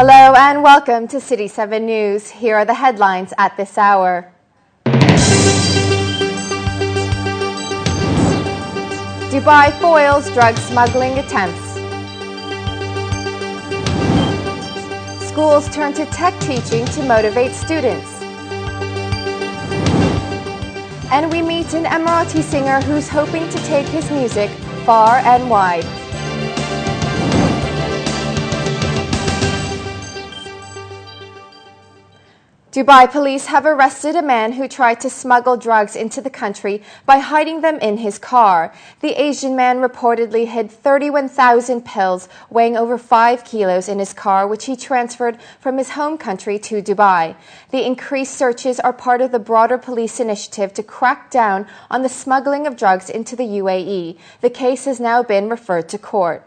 Hello and welcome to City 7 News. Here are the headlines at this hour. Dubai foils drug smuggling attempts. Schools turn to tech teaching to motivate students. And we meet an Emirati singer who's hoping to take his music far and wide. Dubai police have arrested a man who tried to smuggle drugs into the country by hiding them in his car. The Asian man reportedly hid 31,000 pills weighing over 5 kilos in his car, which he transferred from his home country to Dubai. The increased searches are part of the broader police initiative to crack down on the smuggling of drugs into the UAE. The case has now been referred to court.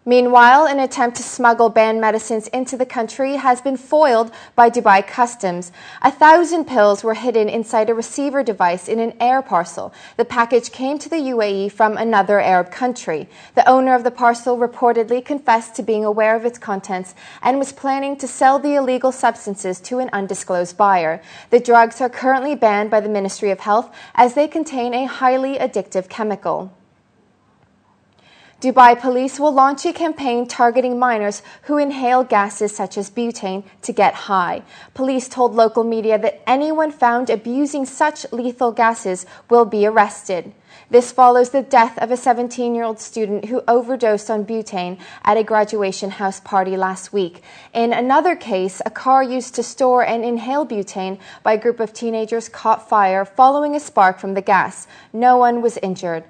Meanwhile, an attempt to smuggle banned medicines into the country has been foiled by Dubai Customs. 1,000 pills were hidden inside a receiver device in an air parcel. The package came to the UAE from another Arab country. The owner of the parcel reportedly confessed to being aware of its contents and was planning to sell the illegal substances to an undisclosed buyer. The drugs are currently banned by the Ministry of Health as they contain a highly addictive chemical. Dubai police will launch a campaign targeting minors who inhale gases such as butane to get high. Police told local media that anyone found abusing such lethal gases will be arrested. This follows the death of a 17-year-old student who overdosed on butane at a graduation house party last week. In another case, a car used to store and inhale butane by a group of teenagers caught fire following a spark from the gas. No one was injured.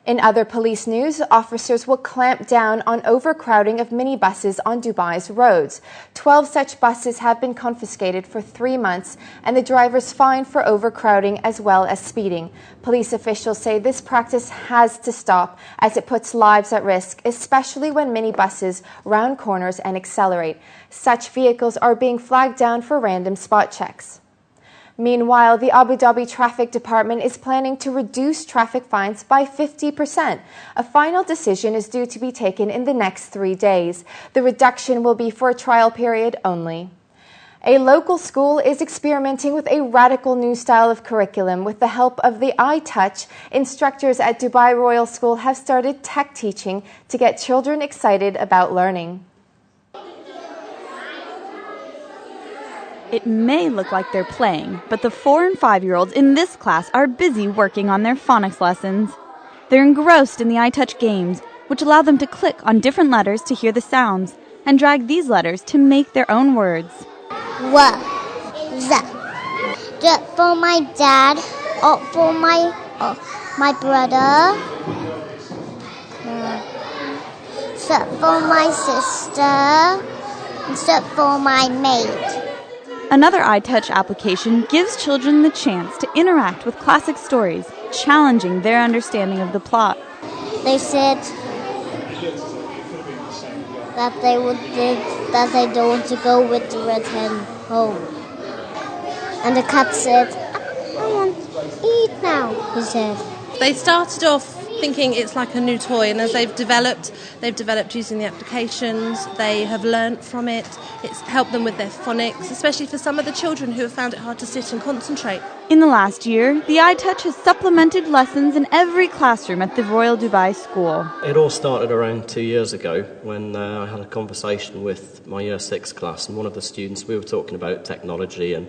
In other police news, officers will clamp down on overcrowding of minibuses on Dubai's roads. 12 such buses have been confiscated for 3 months and the drivers fined for overcrowding as well as speeding. Police officials say this practice has to stop as it puts lives at risk, especially when minibuses round corners and accelerate. Such vehicles are being flagged down for random spot checks. Meanwhile, the Abu Dhabi Traffic Department is planning to reduce traffic fines by 50%. A final decision is due to be taken in the next 3 days. The reduction will be for a trial period only. A local school is experimenting with a radical new style of curriculum. With the help of the iTouch, instructors at Dubai Royal School have started tech teaching to get children excited about learning. It may look like they're playing, but the 4- and 5-year-olds in this class are busy working on their phonics lessons. They're engrossed in the iTouch games, which allow them to click on different letters to hear the sounds, and drag these letters to make their own words. For my dad, or for my brother, for my sister, for my mate. Another iTouch application gives children the chance to interact with classic stories, challenging their understanding of the plot. They said that they don't want to go with the red hen home. And the cat said, I want to eat now, he said. They started off thinking it's like a new toy, and as they've developed using the applications. They have learnt from it. It's helped them with their phonics, especially for some of the children who have found it hard to sit and concentrate. In the last year, the iTouch has supplemented lessons in every classroom at the Royal Dubai School. It all started around 2 years ago when I had a conversation with my Year 6 class, and one of the students, we were talking about technology and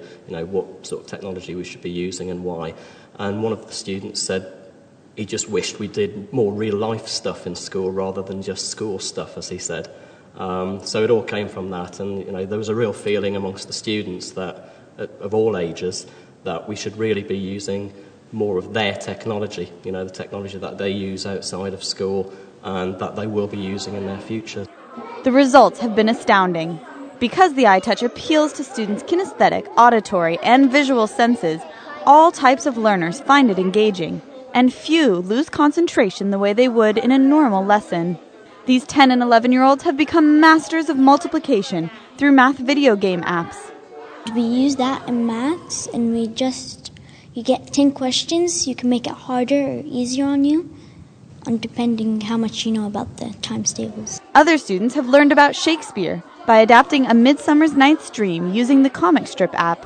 what sort of technology we should be using and why. And one of the students said he just wished we did more real-life stuff in school rather than just school stuff, as he said. So it all came from that, and there was a real feeling amongst the students that, of all ages, that we should really be using more of their technology, the technology that they use outside of school and that they will be using in their future. The results have been astounding. Because the iTouch appeals to students' kinesthetic, auditory, and visual senses, all types of learners find it engaging, and few lose concentration the way they would in a normal lesson. These 10 and 11-year-olds have become masters of multiplication through math video game apps. We use that in maths, and you get 10 questions. You can make it harder or easier on you. on depending how much you know about the times tables. Other students have learned about Shakespeare by adapting A Midsummer Night's Dream using the comic strip app.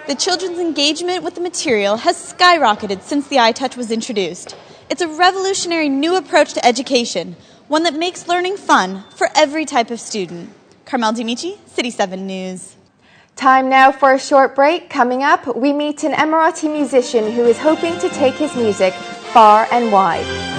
The children's engagement with the material has skyrocketed since the iTouch was introduced. It's a revolutionary new approach to education, one that makes learning fun for every type of student. Carmel Dimitri, City 7 News. Time now for a short break. Coming up, we meet an Emirati musician who is hoping to take his music far and wide.